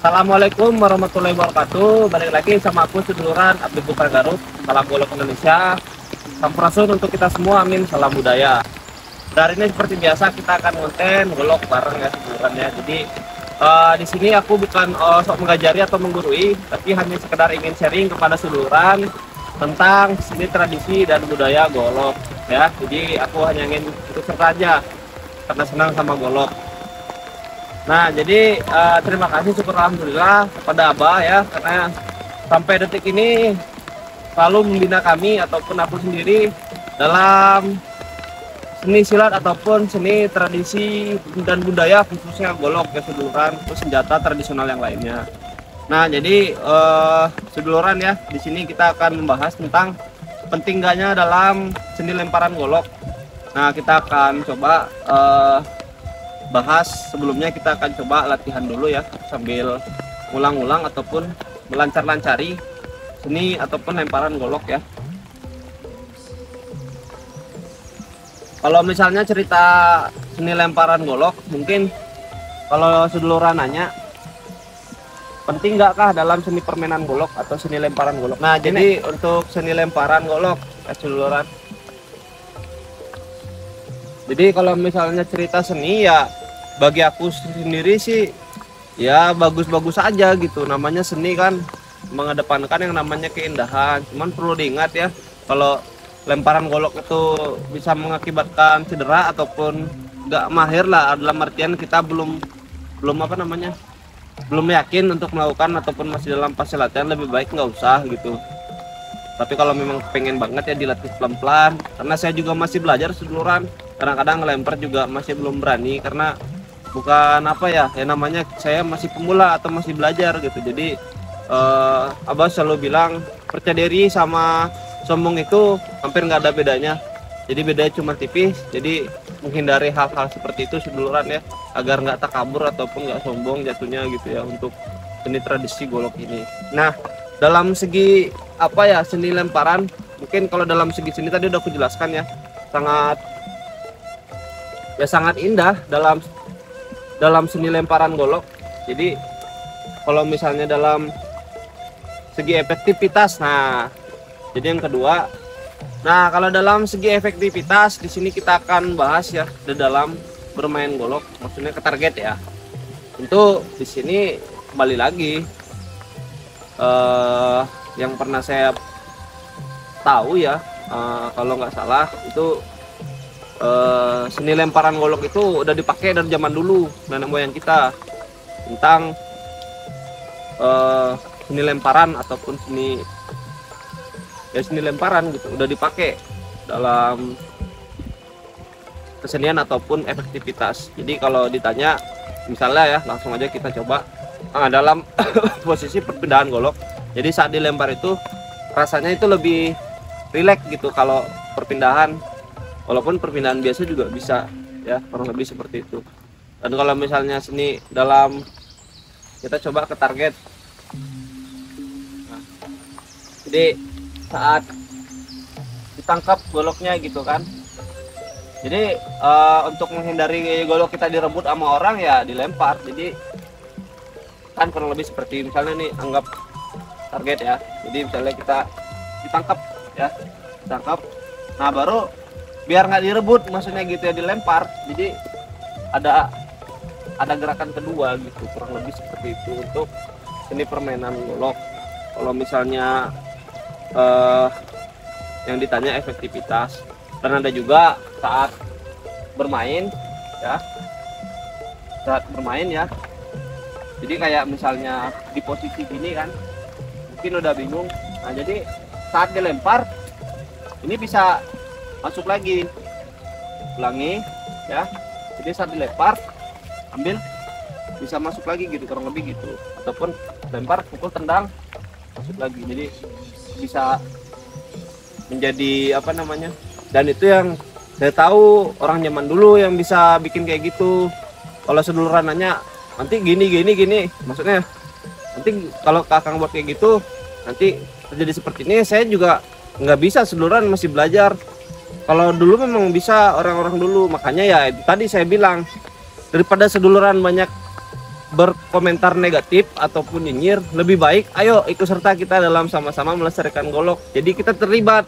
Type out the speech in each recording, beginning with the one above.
Assalamualaikum warahmatullahi wabarakatuh. Balik lagi sama aku seduluran Abdi Putra Garut. Salam golok Indonesia. Sampurasun untuk kita semua. Amin. Salam budaya. Hari ini seperti biasa kita akan konten golok bareng ya seduluran ya. Jadi di sini aku bukan sok mengajari atau menggurui, tapi hanya sekedar ingin sharing kepada seduluran tentang seni tradisi dan budaya golok ya. Jadi aku hanya ingin ikut serta aja karena senang sama golok. Nah, jadi terima kasih syukur alhamdulillah kepada Abah ya, karena sampai detik ini selalu membina kami ataupun aku sendiri dalam seni silat ataupun seni tradisi dan budaya khususnya golok ya seduluran, terus senjata tradisional yang lainnya. Nah, jadi seduluran ya, di sini kita akan membahas tentang penting enggaknya dalam seni lemparan golok. Nah, kita akan coba bahas. Sebelumnya kita akan coba latihan dulu ya, sambil ulang-ulang ataupun melancar-lancari seni ataupun lemparan golok ya. Kalau misalnya cerita seni lemparan golok, mungkin kalau seduluran nanya penting nggak dalam seni permainan golok atau seni lemparan golok. Nah, jadi untuk seni lemparan golok ya seduluran, jadi kalau misalnya cerita seni ya bagi aku sendiri sih ya bagus-bagus aja gitu. Namanya seni kan mengedepankan yang namanya keindahan. Cuman perlu diingat ya, kalau lemparan golok itu bisa mengakibatkan cedera ataupun nggak mahir lah, dalam artian kita belum yakin untuk melakukan ataupun masih dalam fase latihan, lebih baik nggak usah gitu. Tapi kalau memang pengen banget ya dilatih pelan-pelan, karena saya juga masih belajar seduluran. Kadang-kadang ngelempar juga masih belum berani, karena bukan namanya saya masih pemula atau masih belajar gitu. Jadi Abah selalu bilang percaya diri sama sombong itu hampir nggak ada bedanya. Jadi bedanya cuma tipis. Jadi menghindari hal-hal seperti itu seduluran ya, agar nggak takabur ataupun nggak sombong jatuhnya gitu ya untuk seni tradisi golok ini. Nah, dalam segi seni lemparan, mungkin kalau dalam segi seni tadi udah aku jelaskan ya, sangat indah dalam seni lemparan golok. Jadi kalau misalnya dalam segi efektivitas, nah jadi yang kedua, nah kalau dalam segi efektivitas di sini kita akan bahas ya di dalam bermain golok, maksudnya ke target ya. Untuk di sini kembali lagi yang pernah saya tahu ya, kalau nggak salah itu seni lemparan golok itu udah dipakai dari zaman dulu nenek moyang kita, tentang seni lemparan ataupun seni lemparan gitu udah dipakai dalam kesenian ataupun efektivitas. Jadi kalau ditanya misalnya ya, langsung aja kita coba dalam posisi perpindahan golok. Jadi saat dilempar itu rasanya itu lebih rileks gitu kalau perpindahan. Walaupun perpindahan biasa juga bisa ya, kurang lebih seperti itu. Dan kalau misalnya seni dalam kita coba ke target, nah, jadi saat ditangkap goloknya gitu kan, jadi untuk menghindari golok kita direbut sama orang ya dilempar. Jadi kan kurang lebih seperti misalnya nih, anggap target ya, jadi misalnya kita ditangkap ya, nah baru biar nggak direbut, maksudnya gitu ya, dilempar. Jadi ada gerakan kedua gitu, kurang lebih seperti itu untuk seni permainan golok. Kalau misalnya yang ditanya efektivitas, dan ada juga saat bermain ya, jadi kayak misalnya di posisi gini kan, mungkin udah bingung. Nah, jadi saat dilempar ini bisa masuk lagi, ulangi ya. Jadi saat dilempar ambil, bisa masuk lagi gitu, kurang lebih gitu. Ataupun lempar, pukul, tendang, masuk lagi. Jadi bisa menjadi dan itu yang saya tahu orang zaman dulu yang bisa bikin kayak gitu. Kalau seduluran nanya nanti gini, maksudnya nanti kalau kakang buat kayak gitu nanti terjadi seperti ini. Saya juga nggak bisa, seduluran masih belajar. Kalau dulu memang bisa orang-orang dulu, makanya ya itu tadi saya bilang, daripada seduluran banyak berkomentar negatif ataupun nyinyir, lebih baik ayo ikut serta kita dalam sama-sama melestarikan golok. Jadi kita terlibat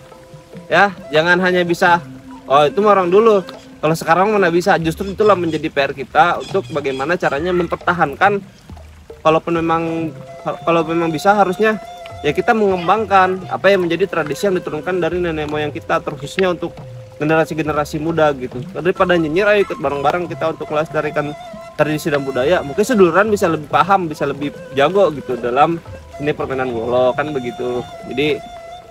ya, jangan hanya bisa oh itu mah orang dulu, kalau sekarang mana bisa. Justru itulah menjadi PR kita untuk bagaimana caranya mempertahankan, kalau memang bisa harusnya ya kita mengembangkan apa yang menjadi tradisi yang diturunkan dari nenek moyang kita, terkhususnya untuk generasi-generasi muda gitu. Daripada nyinyir, ayo ikut bareng-bareng kita untuk melestarikan tradisi dan budaya. Mungkin seduluran bisa lebih paham, bisa lebih jago gitu dalam ini permainan golok kan begitu. Jadi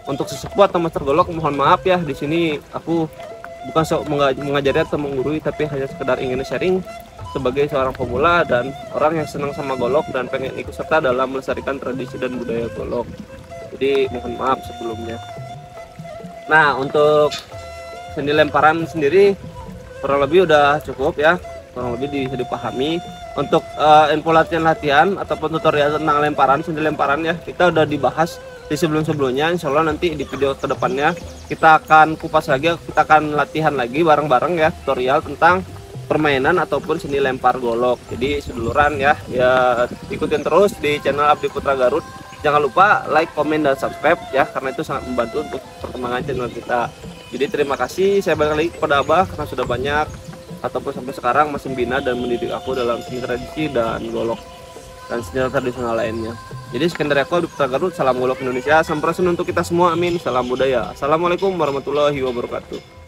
untuk sesepuh atau master golok mohon maaf ya, di sini aku bukan mengajari atau menggurui, tapi hanya sekedar ingin sharing sebagai seorang pemula dan orang yang senang sama golok dan pengen ikut serta dalam melestarikan tradisi dan budaya golok. Jadi mohon maaf sebelumnya. Nah, untuk sendi lemparan sendiri kurang lebih udah cukup ya, kurang lebih bisa dipahami. Untuk info latihan ataupun tutorial tentang lemparan, sendi lemparan ya, kita udah dibahas di sebelum-sebelumnya. Insya Allah nanti di video kedepannya kita akan kupas lagi, kita akan latihan lagi bareng-bareng ya, tutorial tentang permainan ataupun seni lempar golok. Jadi seduluran ya ikutin terus di channel Abdi Putra Garut. Jangan lupa like, komen, dan subscribe ya, karena itu sangat membantu untuk perkembangan channel kita. Jadi terima kasih, saya balik lagi kepada Abah karena sudah banyak ataupun sampai sekarang masih membina dan mendidik aku dalam seni tradisi dan golok dan seni tradisional lainnya. Jadi sekian dari aku, Abdi Putra Garut. Salam golok Indonesia, sampurasun untuk kita semua, amin. Salam budaya. Assalamualaikum warahmatullahi wabarakatuh.